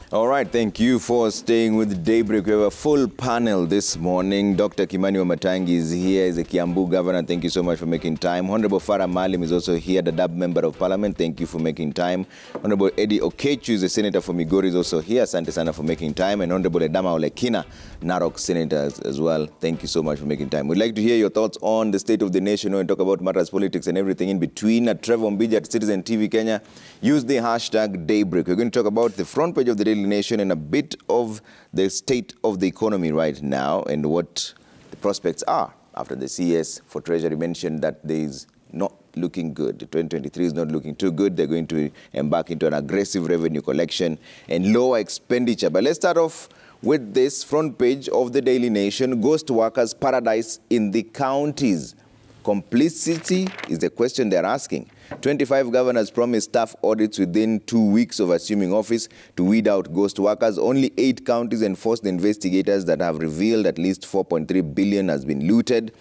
All right, thank you for staying with Daybreak. We have a full panel this morning. Dr. Kimani Wamatangi is here, is a Kiambu governor. Thank you so much for making time. Honorable Farah Maalim is also here, the DAB member of parliament. Thank you for making time. Honorable Eddie Okechu is a senator for Migori, is also here. Asante sana for making time. And Honorable Edama Olekina, Narok senator as well. Thank you so much for making time. We'd like to hear your thoughts on the state of the nation and talk about matters, politics, and everything in between. At Trevor Mbija at Citizen TV Kenya, use the hashtag Daybreak. We're going to talk about the front page of the Daily Nation and a bit of the state of the economy right now and what the prospects are after the CS for Treasury mentioned that there is not looking good. 2023 is not looking too good. They're going to embark into an aggressive revenue collection and lower expenditure. But let's start off with this front page of the Daily Nation. Ghost workers paradise in the counties. Complicity is the question they're asking. 25 governors promised staff audits within 2 weeks of assuming office to weed out ghost workers. Only 8 counties enforced the investigators that have revealed at least 4.3 billion has been looted.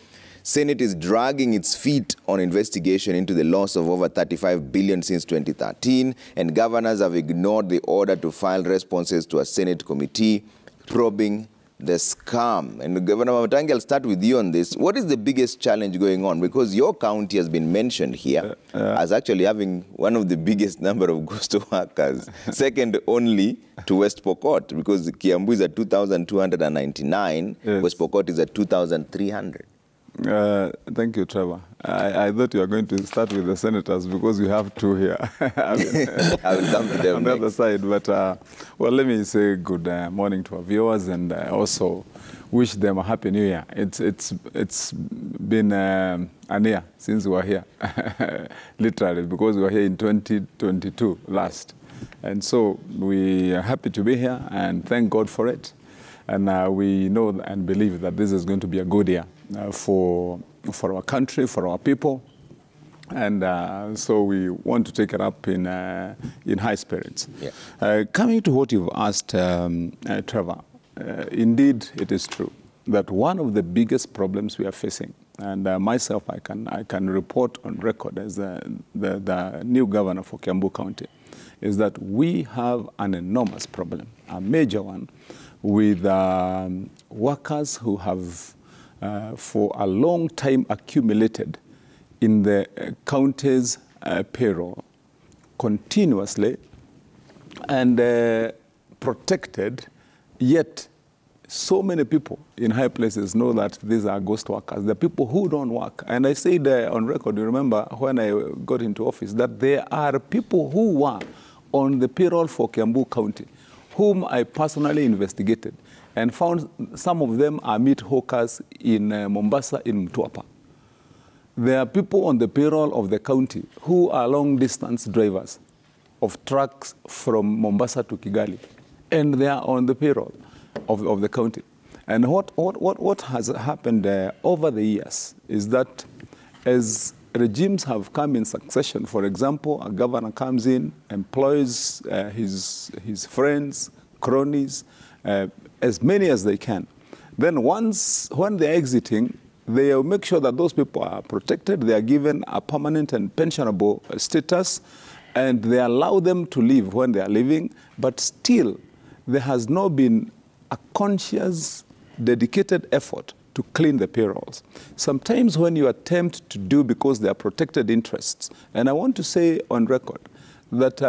Senate is dragging its feet on investigation into the loss of over 35 billion since 2013, and governors have ignored the order to file responses to a Senate committee probing the scam. And Governor Wamatangi, I'll start with you on this. What is the biggest challenge going on? Because your county has been mentioned here as actually having one of the biggest number of ghost workers, second only to West Pokot, because Kiambu is at 2,299, yes. West Pokot is at 2,300. Thank you, Trevor. I thought you were going to start with the senators because we have 2 here. I will come to them on the other side. But, well, let me say good morning to our viewers and also wish them a happy new year. It's been a year since we were here, literally, because we were here in 2022 last. And so we are happy to be here and thank God for it. And we know and believe that this is going to be a good year for our country, for our people. And so we want to take it up in high spirits. Yeah. Coming to what you've asked, Trevor, indeed it is true that one of the biggest problems we are facing, and myself I can report on record as the new governor for Kiambu County, is that we have an enormous problem, a major one, with workers who have for a long time accumulated in the county's payroll continuously and protected, yet so many people in high places know that these are ghost workers. The people who don't work. And I said on record, you remember when I got into office, that there are people who were on the payroll for Kiambu County, whom I personally investigated and found some of them are meat hawkers in Mombasa, in Mtwapa. There are people on the payroll of the county who are long-distance drivers of trucks from Mombasa to Kigali, and they are on the payroll of the county. And what has happened over the years is that as regimes have come in succession, for example, a governor comes in, employs his friends, cronies, as many as they can. Then when they're exiting, they make sure that those people are protected, they are given a permanent and pensionable status, and they allow them to leave when they are leaving, but still there has not been a conscious, dedicated effort to clean the payrolls. Sometimes when you attempt to do because they are protected interests, and I want to say on record that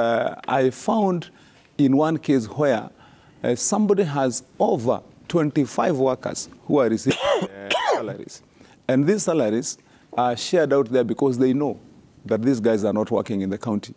I found in one case where somebody has over 25 workers who are receiving salaries. And these salaries are shared out there because they know that these guys are not working in the county.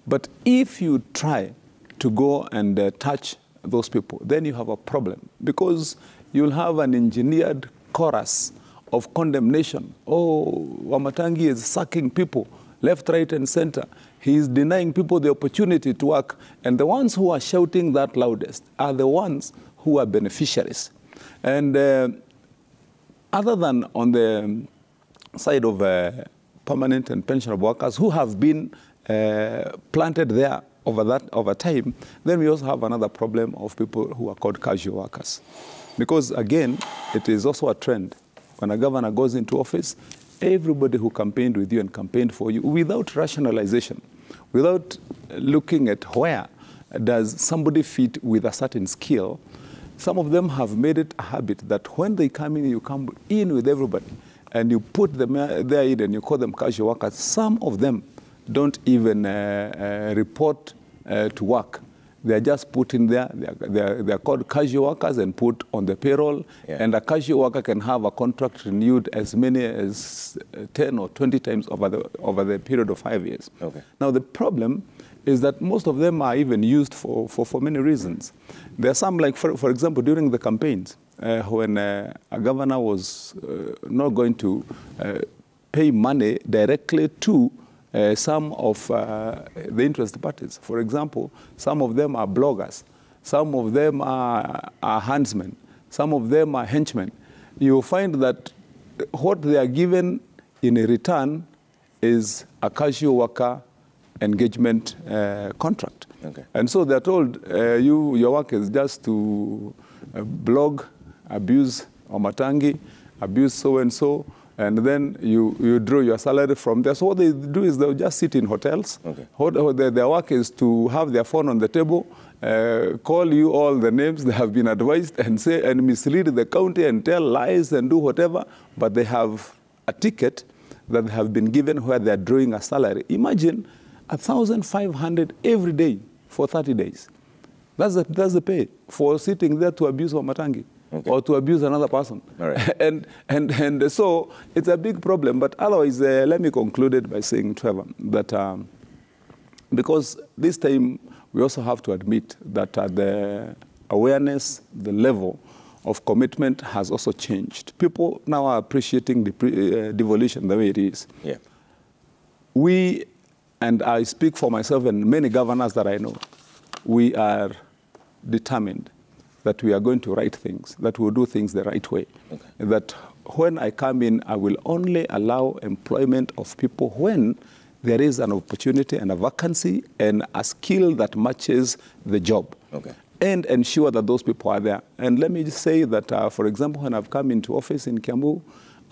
But if you try to go and touch those people, then you have a problem because you'll have an engineered chorus of condemnation. Oh, Wamatangi is sacking people left, right, and center. He is denying people the opportunity to work. And the ones who are shouting that loudest are the ones who are beneficiaries. And other than on the side of permanent and pensionable workers who have been planted there over time, then we also have another problem of people who are called casual workers. Because again, it is also a trend. When a governor goes into office, everybody who campaigned with you and campaigned for you, without rationalization, without looking at where does somebody fit with a certain skill. Some of them have made it a habit that when they come in, you come in with everybody, and you put them there in and you call them casual workers. Some of them don't even report to work. They're just put in there. They're called casual workers and put on the payroll. Yeah. And a casual worker can have a contract renewed as many as 10 or 20 times over the period of 5 years. Okay. Now, the problem is that most of them are even used for many reasons. There are some, like, for example, during the campaigns, when a governor was not going to pay money directly to some of the interest parties. For example, some of them are bloggers, some of them are huntsmen, some of them are henchmen. You'll find that what they are given in return is a casual worker engagement contract. Okay. And so they're told, your work is just to blog, abuse Wamatangi, abuse so-and-so, and then you draw your salary from there. So what they do is they'll just sit in hotels. Okay. Their work is to have their phone on the table, call you all the names they have been advised, and say and mislead the county and tell lies and do whatever, but they have a ticket that they have been given where they're drawing a salary. Imagine 1,500 every day for 30 days. That's the pay for sitting there to abuse Wamatangi. Okay. Or to abuse another person. All right. and so it's a big problem. But otherwise, let me conclude it by saying, Trevor, that because this time we also have to admit that the awareness, the level of commitment has also changed. People now are appreciating devolution the way it is. Yeah. We, and I speak for myself and many governors that I know, we are determined that we are going to right things, that we'll do things the right way. Okay. That when I come in, I will only allow employment of people when there is an opportunity and a vacancy and a skill that matches the job. Okay. And ensure that those people are there. And let me just say that, for example, when I've come into office in Kiambu,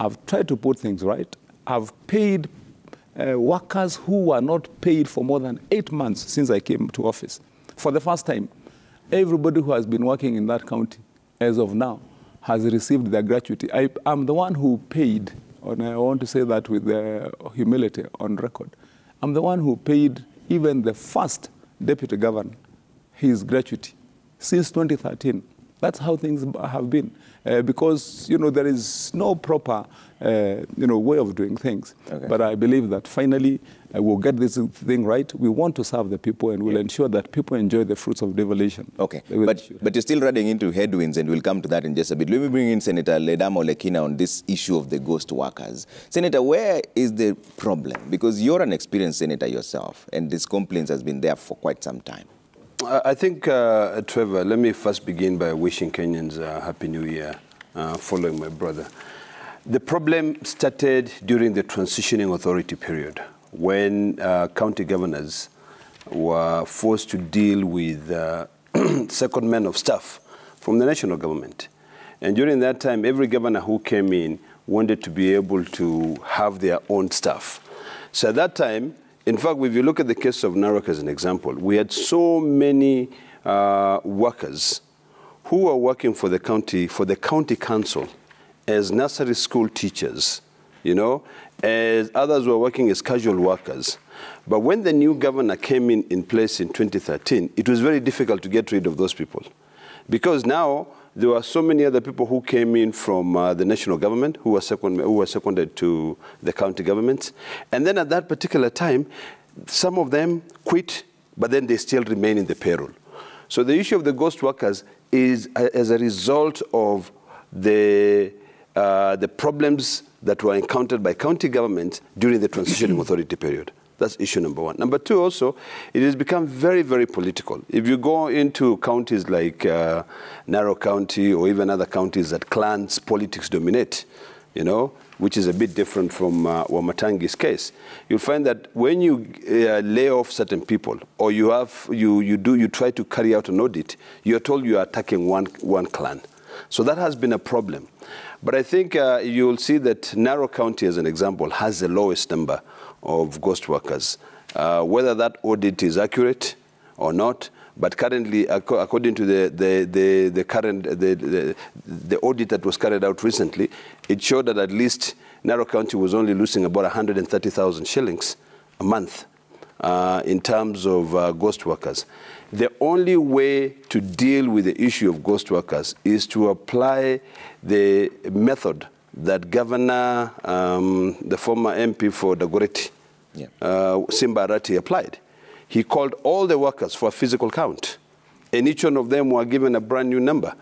I've tried to put things right. I've paid workers who were not paid for more than 8 months since I came to office. For the first time, everybody who has been working in that county, as of now, has received their gratuity. I'm the one who paid, and I want to say that with humility on record. I'm the one who paid even the first deputy governor his gratuity since 2013. That's how things have been. Because, there is no proper, way of doing things. Okay. But I believe that finally we'll get this thing right. We want to serve the people and we'll ensure that people enjoy the fruits of devolution. Okay, but you're still running into headwinds, and we'll come to that in just a bit. Let me bring in Senator Ledamo Lekina on this issue of the ghost workers. Senator, where is the problem? Because you're an experienced senator yourself, and this complaint has been there for quite some time. I think, Trevor, let me first begin by wishing Kenyans a Happy New Year, following my brother. The problem started during the transitioning authority period, when county governors were forced to deal with secondment of staff from the national government. And during that time, every governor who came in wanted to be able to have their own staff. So at that time, in fact, if you look at the case of Narok as an example, we had so many workers who were working for the county council as nursery school teachers, as others were working as casual workers. But when the new governor came in place in 2013, it was very difficult to get rid of those people. Because now there were so many other people who came in from the national government who were seconded to the county governments. And then at that particular time, some of them quit, but then they still remain in the payroll. So the issue of the ghost workers is as a result of the problems that were encountered by county governments during the transitioning authority period. That's issue number one. Number two, also, it has become very, very political. If you go into counties like Narok County or even other counties that clans politics dominate, which is a bit different from Wamatangi's case, you'll find that when you lay off certain people or you try to carry out an audit, you're told you are attacking one clan. So that has been a problem. But I think you'll see that Narok County, as an example, has the lowest number of ghost workers. Whether that audit is accurate or not, But currently, according to the audit that was carried out recently, it showed that at least Narok County was only losing about 130,000 shillings a month in terms of ghost workers. The only way to deal with the issue of ghost workers is to apply the method that Governor, the former MP for Dagoretti, Simba Arati, applied. He called all the workers for a physical count, and each one of them were given a brand new number.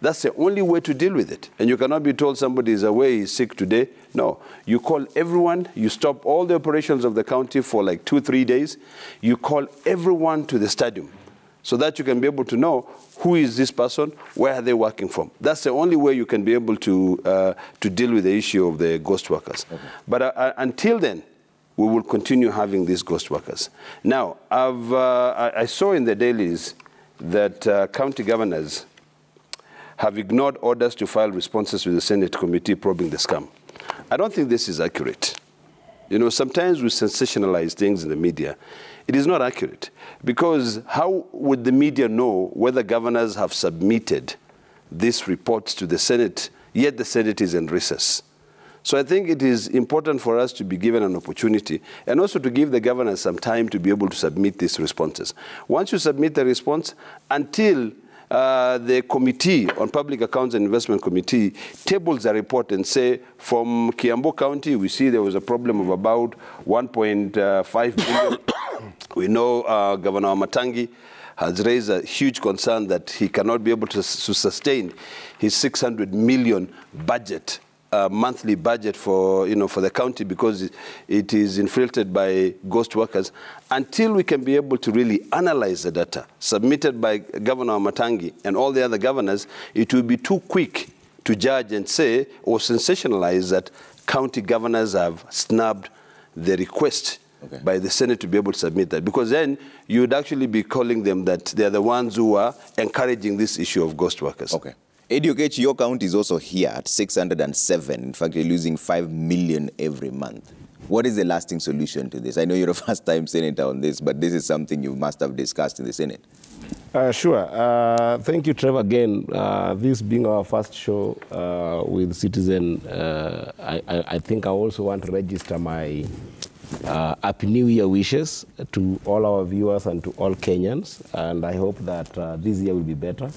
That's the only way to deal with it. And you cannot be told somebody is away, he's sick today. No, you call everyone, you stop all the operations of the county for like 2-3 days. You call everyone to the stadium so that you can be able to know who is this person, where are they working from. That's the only way you can be able to deal with the issue of the ghost workers. Okay. But until then, we will continue having these ghost workers. Now, I saw in the dailies that county governors have ignored orders to file responses with the Senate committee probing the scam. I don't think this is accurate. You know, sometimes we sensationalize things in the media. It is not accurate, because how would the media know whether governors have submitted these reports to the Senate, yet the Senate is in recess? So I think it is important for us to be given an opportunity, and also to give the governors some time to be able to submit these responses. Once you submit the response, until the Committee on Public Accounts and Investment Committee tables a report and say, from Kiambu County, we see there was a problem of about 1.5 billion. We know Governor Wamatangi has raised a huge concern that he cannot be able to sustain his 600 million budget, monthly budget for the county, because it is infiltrated by ghost workers. Until we can be able to really analyze the data submitted by Governor Wamatangi and all the other governors, it will be too quick to judge and say or sensationalize that county governors have snubbed the request by the Senate to be able to submit that, because then you would actually be calling them that they're the ones who are encouraging this issue of ghost workers. Okay. Eddie Oketch, your county is also here at 607. In fact, you're losing 5 million every month. What is the lasting solution to this? I know you're a first-time senator on this, but this is something you must have discussed in the Senate. Sure. Thank you, Trevor, again. This being our first show with Citizen, I think I also want to register my Happy New Year wishes to all our viewers and to all Kenyans, and I hope that this year will be better.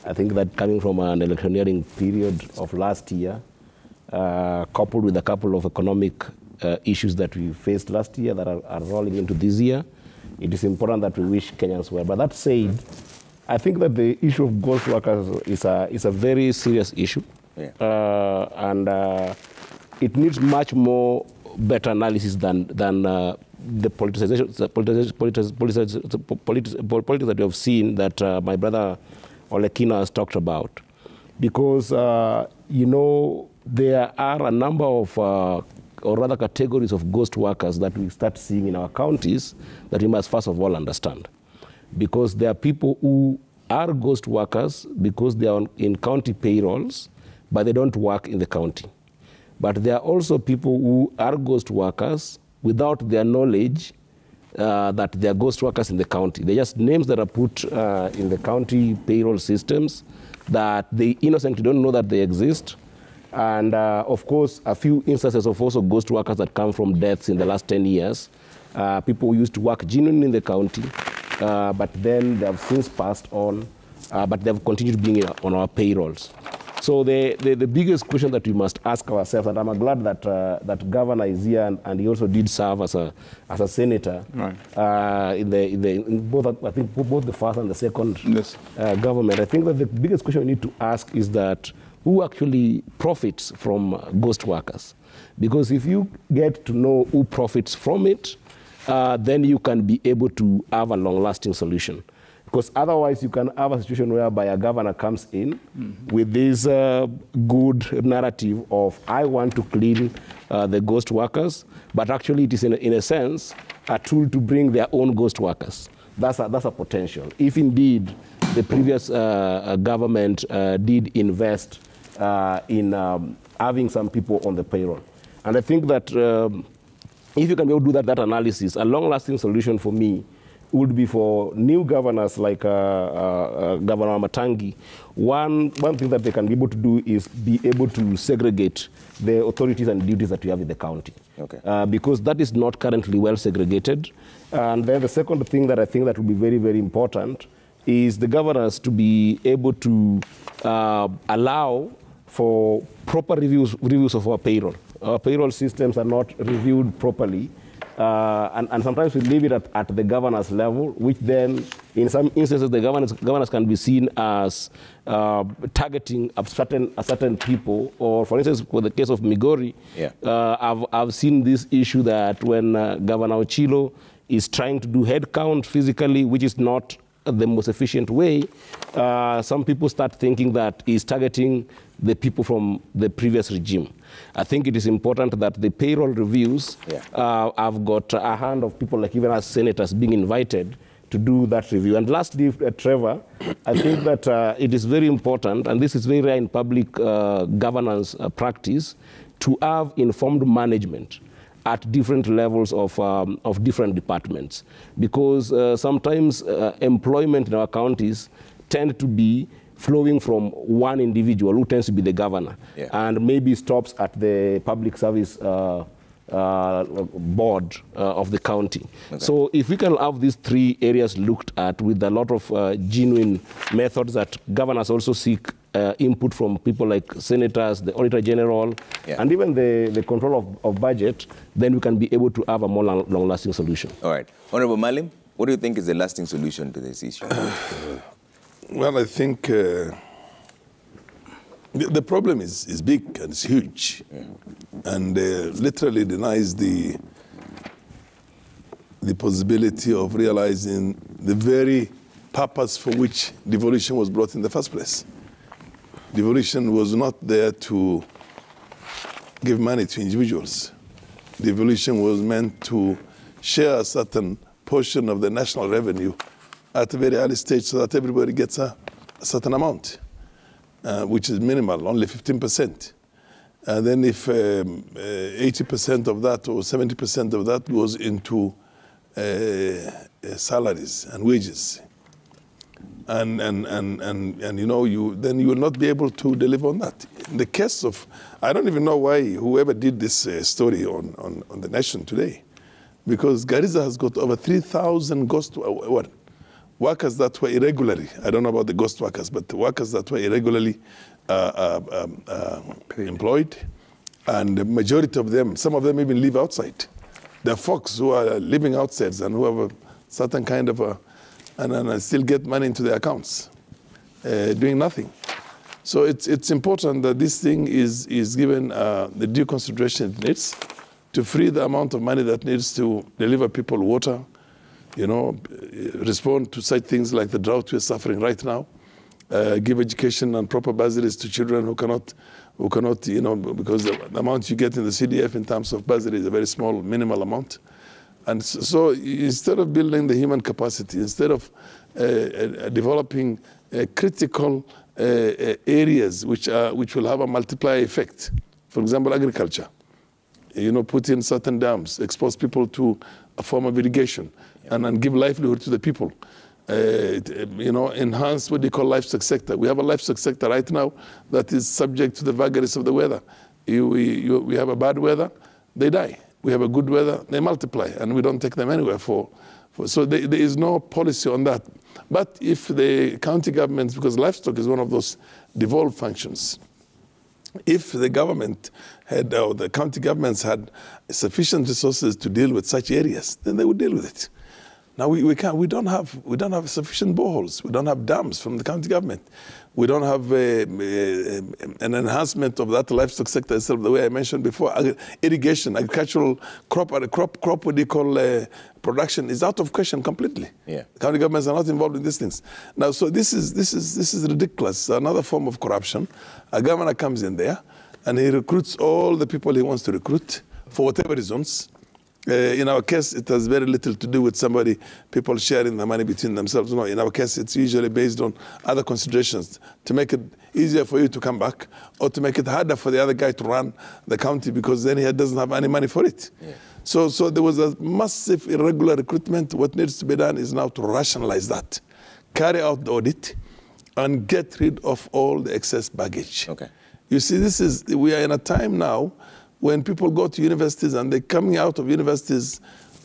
I think that coming from an electioneering period of last year, coupled with a couple of economic issues that we faced last year that are rolling into this year, it is important that we wish Kenyans well. But that said, I think that the issue of ghost workers is a very serious issue. Yeah. And it needs much more better analysis than the politicization politics that we have seen that my brother Olekina has talked about. Because, there are a number of, or rather categories of ghost workers that we start seeing in our counties that we must first of all understand. Because there are people who are ghost workers because they are in county payrolls, but they don't work in the county. But there are also people who are ghost workers without their knowledge that they are ghost workers in the county. They're just names that are put in the county payroll systems that they innocently don't know that they exist. And of course, a few instances of also ghost workers that come from deaths in the last 10 years. People who used to work genuinely in the county, but then they have since passed on, but they have continued being on our payrolls. So the biggest question that we must ask ourselves, and I'm glad that that Governor is here, and he also did serve as a senator, right, in both, I think both the first and the second government. I think that the biggest question we need to ask is that who actually profits from ghost workers? Because if you get to know who profits from it, then you can be able to have a long-lasting solution. Because otherwise you can have a situation whereby a governor comes in with this good narrative of, I want to clean the ghost workers, but actually it is in a sense a tool to bring their own ghost workers. That's a potential. If indeed the previous government did invest in having some people on the payroll. And I think that if you can be able to do that analysis, a long-lasting solution for me would be for new governors like Governor Matangi. One thing that they can be able to do is be able to segregate the authorities and duties that we have in the county. Okay. Because that is not currently well segregated. And then the second thing that I think that will be very, very important is the governors to be able to allow for proper reviews of our payroll. Our payroll systems are not reviewed properly. And sometimes we leave it at the governors level, which then, in some instances, the governors can be seen as targeting a certain people. Or, for instance, with the case of Migori, I've seen this issue that when Governor Ochilo is trying to do head count physically, which is not the most efficient way, some people start thinking that he's targeting the people from the previous regime. I think it is important that the payroll reviews have got a hand of people like even as senators being invited to do that review. And lastly, Trevor, I think that it is very important, and this is very rare in public governance practice, to have informed management at different levels of different departments. Because sometimes employment in our counties tend to be flowing from one individual who tends to be the governor, and maybe stops at the public service board of the county. Okay. So if we can have these three areas looked at with a lot of genuine methods that governors also seek input from people like senators, the Auditor General, and even the control of budget, then we can be able to have a more long-lasting solution. All right. Honorable Malim, what do you think is the lasting solution to this issue? Well, I think the problem is big and it's huge, and literally denies the possibility of realizing the very purpose for which devolution was brought in the first place. Devolution was not there to give money to individuals. Devolution was meant to share a certain portion of the national revenue at a very early stage so that everybody gets a certain amount, which is minimal, only 15%. And then if 80% of that or 70% of that goes into salaries and wages, and you know, then you will not be able to deliver on that. In the case of, I don't even know why whoever did this story on the Nation today, because Garissa has got over 3,000 ghost workers that were irregularly, I don't know about the ghost workers, but the workers that were irregularly employed, and the majority of them, some of them even live outside. There are folks who are living outside and who have a certain kind of and still get money into their accounts, doing nothing. So it's important that this thing is given the due consideration it needs to free the amount of money that needs to deliver people water, you know, respond to such things like the drought we're suffering right now, give education and proper bursaries to children who cannot, you know, because the amount you get in the CDF in terms of bursary is a very small, minimal amount. And so instead of building the human capacity, instead of developing critical areas which will have a multiplier effect, for example, agriculture, you know, put in certain dams, expose people to a form of irrigation, and give livelihood to the people. You know, enhance what they call livestock sector. We have a livestock sector right now that is subject to the vagaries of the weather. We have a bad weather, they die. We have a good weather, they multiply, and we don't take them anywhere so there is no policy on that. But if the county governments, because livestock is one of those devolved functions, if the government had, or the county governments had sufficient resources to deal with such areas, then they would deal with it. Now we don't have sufficient boreholes. We don't have dams from the county government. We don't have an enhancement of that livestock sector itself, the way I mentioned before. Irrigation, agricultural crop what they call production is out of question completely. Yeah. County governments are not involved in these things. Now, so this is ridiculous. Another form of corruption. A governor comes in there and he recruits all the people he wants to recruit for whatever reasons. In our case, it has very little to do with people sharing the money between themselves. No, in our case, it's usually based on other considerations to make it easier for you to come back or to make it harder for the other guy to run the county because then he doesn't have any money for it. Yeah. So there was a massive irregular recruitment. What needs to be done is now to rationalize that, carry out the audit, and get rid of all the excess baggage. Okay. You see, we are in a time now when people go to universities and they're coming out of universities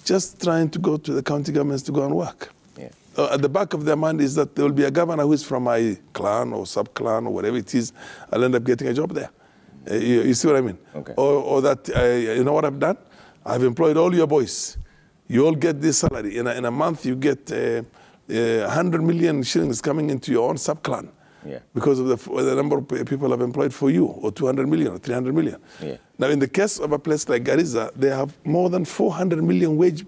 just trying to go to the county governments to go and work. Yeah. At the back of their mind is that there will be a governor who is from my clan or sub-clan or whatever it is. I'll end up getting a job there. You see what I mean? Okay. Or that, you know what I've done? I've employed all your boys. You all get this salary. In a month, you get 100 million shillings coming into your own sub-clan. Yeah. Because of the number of people I've employed for you, or 200 million, or 300 million. Yeah. Now, in the case of a place like Garissa, they have more than 400 million wage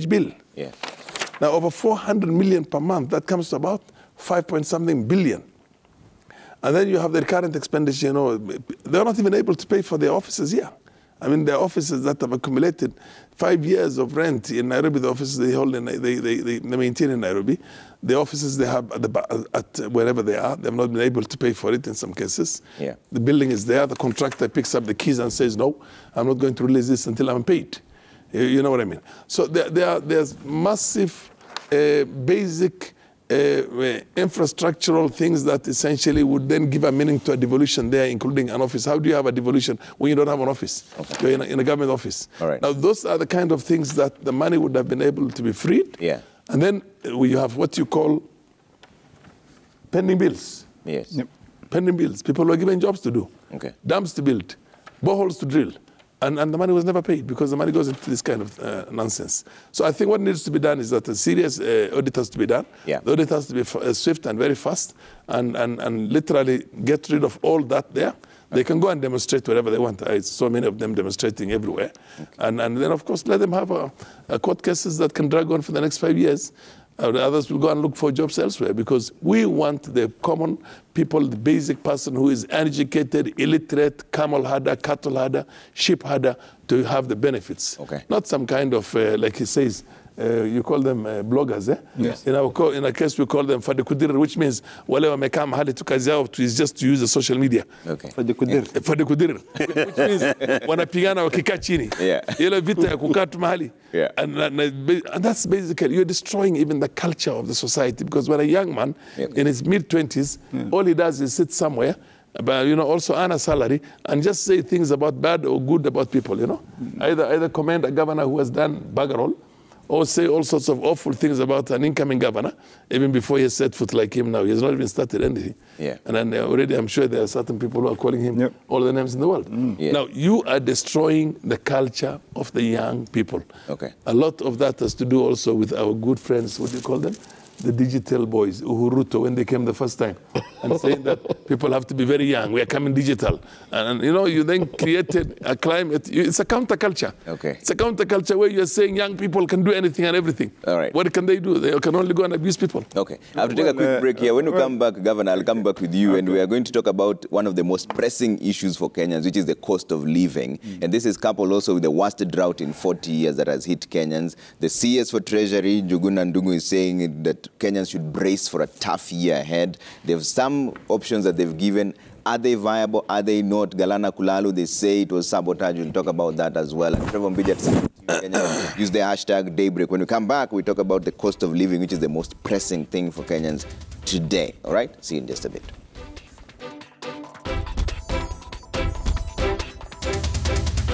bill. Yeah. Now, over 400 million per month, that comes to about 5-point-something billion. And then you have the current expenditure, you know, they're not even able to pay for their offices here. I mean, their offices that have accumulated 5 years of rent in Nairobi, the offices they hold in, they maintain in Nairobi, the offices they have at wherever they are, they've not been able to pay for it in some cases. Yeah. The building is there, the contractor picks up the keys and says, no, I'm not going to release this until I'm paid. You know what I mean? So there's massive basic infrastructural things that essentially would then give a meaning to a devolution there, including an office. How do you have a devolution when you don't have an office? Okay. You're in a government office. All right. Now, those are the kind of things that the money would have been able to be freed. Yeah. And then we have what you call pending bills. Yes. Yep. Pending bills. People were given jobs to do. Okay. Dams to build. Boreholes to drill. And the money was never paid because the money goes into this kind of nonsense. So I think what needs to be done is that a serious audit has to be done. Yeah. The audit has to be swift and very fast and literally get rid of all that there. They can go and demonstrate wherever they want. I saw many of them demonstrating everywhere. Okay. And then, of course, let them have court cases that can drag on for the next 5 years. Others will go and look for jobs elsewhere because we want the common people, the basic person who is uneducated, illiterate, camel herder, cattle herder, sheep herder, to have the benefits. Okay. Not some kind of, like he says, you call them bloggers, eh? Yes. In our case, we call them fadikudir, which means wale wamekaa mahali tu kazi yao is just to use the social media. Okay. Fadikudir, which means wanapigana wakikaa chini. Yeah. Ile vita ya kukaa tu mahali. Yeah. And that's basically, you're destroying even the culture of the society because when a young man in his mid-20s, all he does is sit somewhere, but also earn a salary and just say things about bad or good about people, Either commend a governor who has done bugger all, or say all sorts of awful things about an incoming governor, even before he has set foot like him now. He has not even started anything. Yeah. And then already I'm sure there are certain people who are calling him all the names in the world. Yeah. Now, you are destroying the culture of the young people. Okay. A lot of that has to do also with our good friends, what do you call them? The digital boys, Uhuruto, when they came the first time, and saying that people have to be very young, we are coming digital. And you then created a climate, it's a counterculture. Okay. It's a counterculture where you're saying young people can do anything and everything. All right. What can they do? They can only go and abuse people. Okay. I have to take a quick break here. When we come back, Governor, I'll come back with you, and we are going to talk about one of the most pressing issues for Kenyans, which is the cost of living. And this is coupled also with the worst drought in 40 years that has hit Kenyans. The CS for Treasury, Njuguna Ndung'u, is saying that Kenyans should brace for a tough year ahead. They have some options that they've given. Are they viable? Are they not? Galana Kulalu, they say it was sabotage. We'll talk about that as well. And Trevor Mbijat, use the hashtag Daybreak. When we come back, we talk about the cost of living, which is the most pressing thing for Kenyans today. All right? See you in just a bit.